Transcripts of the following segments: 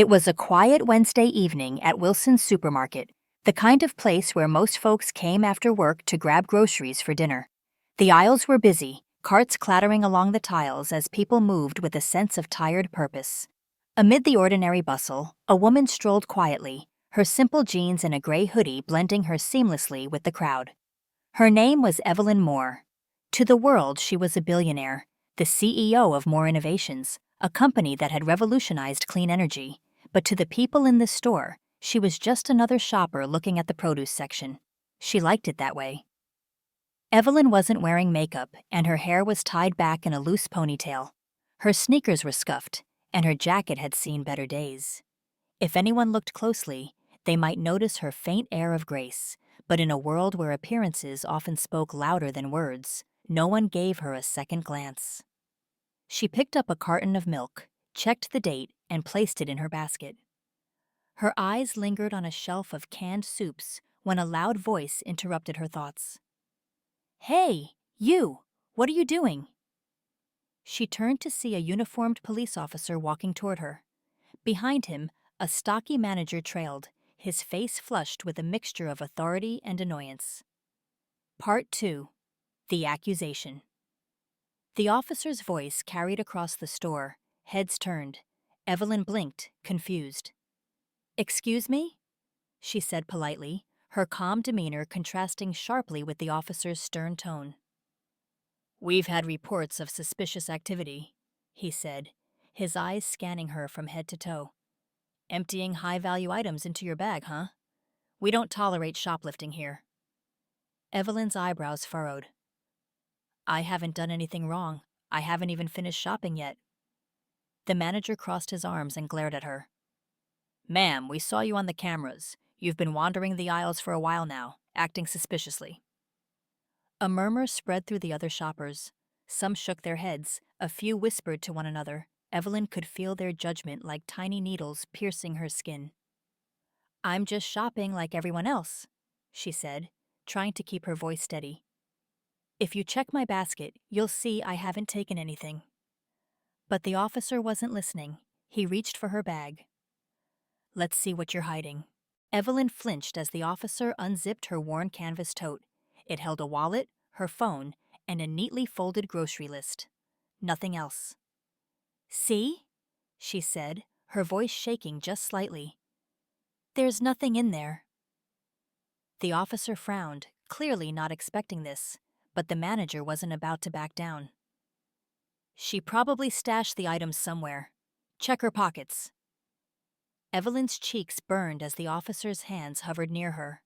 It was a quiet Wednesday evening at Wilson's supermarket, the kind of place where most folks came after work to grab groceries for dinner. The aisles were busy, carts clattering along the tiles as people moved with a sense of tired purpose. Amid the ordinary bustle, a woman strolled quietly, her simple jeans and a gray hoodie blending her seamlessly with the crowd. Her name was Evelyn Moore. To the world, she was a billionaire, the CEO of Moore Innovations, a company that had revolutionized clean energy. But to the people in the store, she was just another shopper looking at the produce section. She liked it that way. Evelyn wasn't wearing makeup, and her hair was tied back in a loose ponytail. Her sneakers were scuffed, and her jacket had seen better days. If anyone looked closely, they might notice her faint air of grace, but in a world where appearances often spoke louder than words, no one gave her a second glance. She picked up a carton of milk, checked the date, and placed it in her basket. Her eyes lingered on a shelf of canned soups when a loud voice interrupted her thoughts. "Hey, you! What are you doing?" She turned to see a uniformed police officer walking toward her. Behind him, a stocky manager trailed, his face flushed with a mixture of authority and annoyance. Part 2. The Accusation. The officer's voice carried across the store. Heads turned. Evelyn blinked, confused. "Excuse me?" she said politely, her calm demeanor contrasting sharply with the officer's stern tone. "We've had reports of suspicious activity," he said, his eyes scanning her from head to toe. "Emptying high-value items into your bag, huh? We don't tolerate shoplifting here." Evelyn's eyebrows furrowed. "I haven't done anything wrong. I haven't even finished shopping yet." The manager crossed his arms and glared at her. "Ma'am, we saw you on the cameras. You've been wandering the aisles for a while now, acting suspiciously." A murmur spread through the other shoppers. Some shook their heads, a few whispered to one another. Evelyn could feel their judgment like tiny needles piercing her skin. "I'm just shopping like everyone else," she said, trying to keep her voice steady. "If you check my basket, you'll see I haven't taken anything." But the officer wasn't listening. He reached for her bag. "Let's see what you're hiding." Evelyn flinched as the officer unzipped her worn canvas tote. It held a wallet, her phone, and a neatly folded grocery list. Nothing else. "See?" she said, her voice shaking just slightly. "There's nothing in there." The officer frowned, clearly not expecting this, but the manager wasn't about to back down. "She probably stashed the items somewhere. Check her pockets." Evelyn's cheeks burned as the officer's hands hovered near her.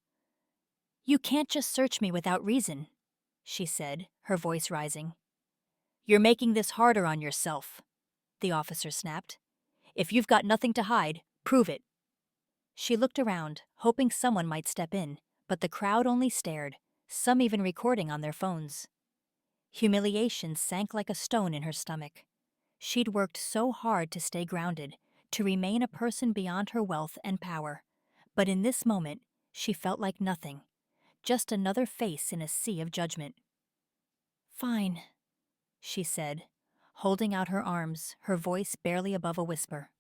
"You can't just search me without reason," she said, her voice rising. "You're making this harder on yourself," the officer snapped. "If you've got nothing to hide, prove it." She looked around, hoping someone might step in, but the crowd only stared, some even recording on their phones. Humiliation sank like a stone in her stomach. She'd worked so hard to stay grounded, to remain a person beyond her wealth and power. But in this moment, she felt like nothing, just another face in a sea of judgment. "Fine," she said, holding out her arms, her voice barely above a whisper.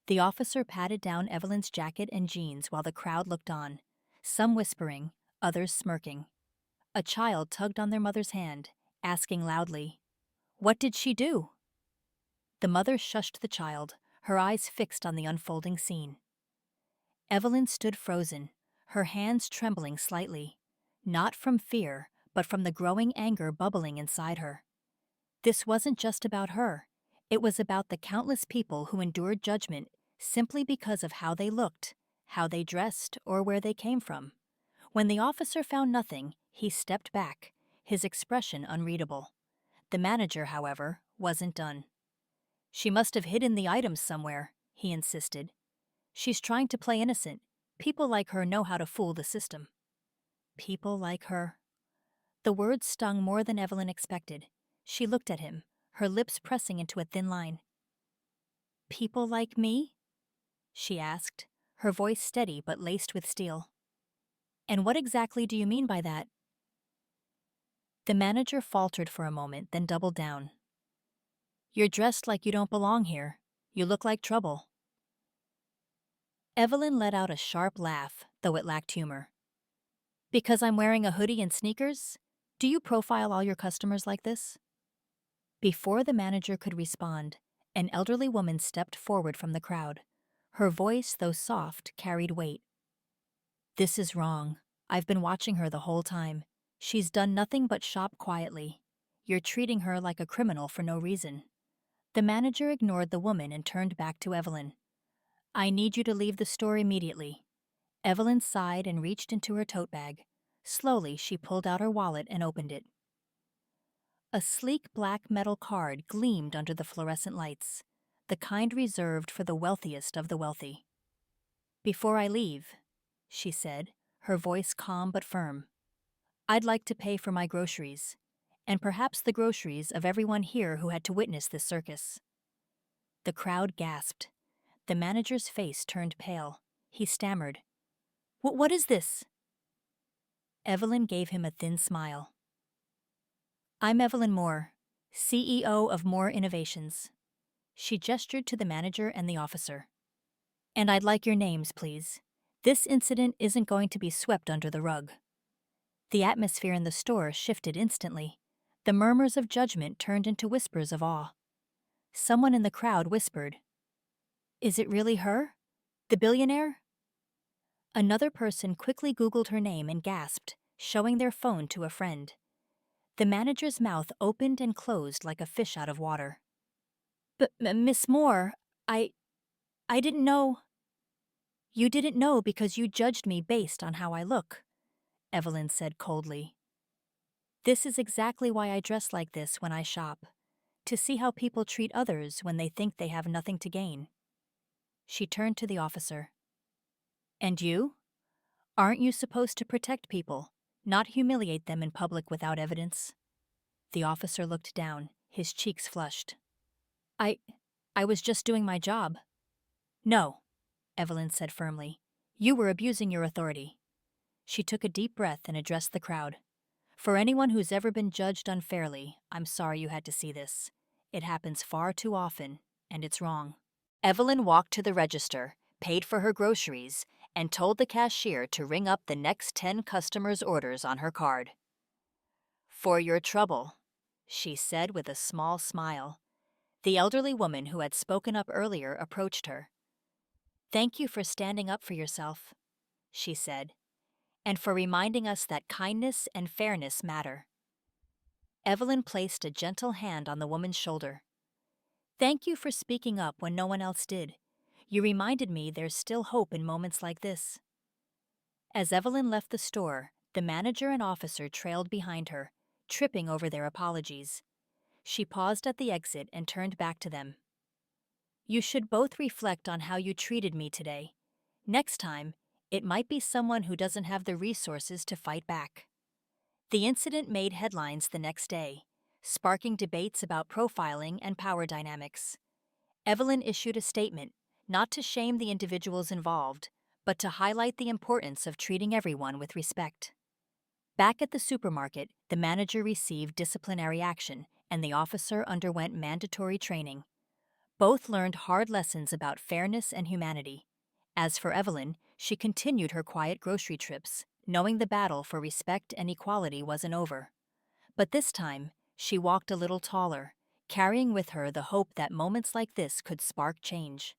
The officer patted down Evelyn's jacket and jeans while the crowd looked on, some whispering, others smirking. A child tugged on their mother's hand, asking loudly, "What did she do?" The mother shushed the child, her eyes fixed on the unfolding scene. Evelyn stood frozen, her hands trembling slightly, not from fear, but from the growing anger bubbling inside her. This wasn't just about her. It was about the countless people who endured judgment simply because of how they looked, how they dressed, or where they came from. When the officer found nothing, he stepped back, his expression unreadable. The manager, however, wasn't done. "She must have hidden the items somewhere," he insisted. "She's trying to play innocent. People like her know how to fool the system." People like her. The words stung more than Evelyn expected. She looked at him, her lips pressing into a thin line. "People like me?" she asked, her voice steady but laced with steel. "And what exactly do you mean by that?" The manager faltered for a moment, then doubled down. "You're dressed like you don't belong here. You look like trouble." Evelyn let out a sharp laugh, though it lacked humor. Because I'm wearing a hoodie and sneakers? Do you profile all your customers like this? Before the manager could respond, an elderly woman stepped forward from the crowd. Her voice, though soft, carried weight. This is wrong. I've been watching her the whole time. She's done nothing but shop quietly. You're treating her like a criminal for no reason. The manager ignored the woman and turned back to Evelyn. I need you to leave the store immediately. Evelyn sighed and reached into her tote bag. Slowly, she pulled out her wallet and opened it. A sleek black metal card gleamed under the fluorescent lights, the kind reserved for the wealthiest of the wealthy. Before I leave, she said, her voice calm but firm, I'd like to pay for my groceries, and perhaps the groceries of everyone here who had to witness this circus. The crowd gasped. The manager's face turned pale. He stammered, What is this? Evelyn gave him a thin smile. I'm Evelyn Moore, CEO of Moore Innovations. She gestured to the manager and the officer. And I'd like your names, please. This incident isn't going to be swept under the rug. The atmosphere in the store shifted instantly. The murmurs of judgment turned into whispers of awe. Someone in the crowd whispered, Is it really her? The billionaire? Another person quickly Googled her name and gasped, showing their phone to a friend. The manager's mouth opened and closed like a fish out of water. But, Miss Moore, I didn't know. You didn't know because you judged me based on how I look, Evelyn said coldly. This is exactly why I dress like this when I shop, to see how people treat others when they think they have nothing to gain. She turned to the officer. And you? Aren't you supposed to protect people, not humiliate them in public without evidence? The officer looked down, his cheeks flushed. I was just doing my job. No, Evelyn said firmly. You were abusing your authority. She took a deep breath and addressed the crowd. For anyone who's ever been judged unfairly, I'm sorry you had to see this. It happens far too often, and it's wrong. Evelyn walked to the register, paid for her groceries, and told the cashier to ring up the next 10 customers' orders on her card. For your trouble, she said with a small smile. The elderly woman who had spoken up earlier approached her. Thank you for standing up for yourself, she said, and for reminding us that kindness and fairness matter. Evelyn placed a gentle hand on the woman's shoulder. Thank you for speaking up when no one else did. You reminded me there's still hope in moments like this. As Evelyn left the store, the manager and officer trailed behind her, tripping over their apologies. She paused at the exit and turned back to them. You should both reflect on how you treated me today. Next time, it might be someone who doesn't have the resources to fight back. The incident made headlines the next day, sparking debates about profiling and power dynamics. Evelyn issued a statement, not to shame the individuals involved, but to highlight the importance of treating everyone with respect. Back at the supermarket, the manager received disciplinary action, and the officer underwent mandatory training. Both learned hard lessons about fairness and humanity. As for Evelyn, she continued her quiet grocery trips, knowing the battle for respect and equality wasn't over. But this time, she walked a little taller, carrying with her the hope that moments like this could spark change.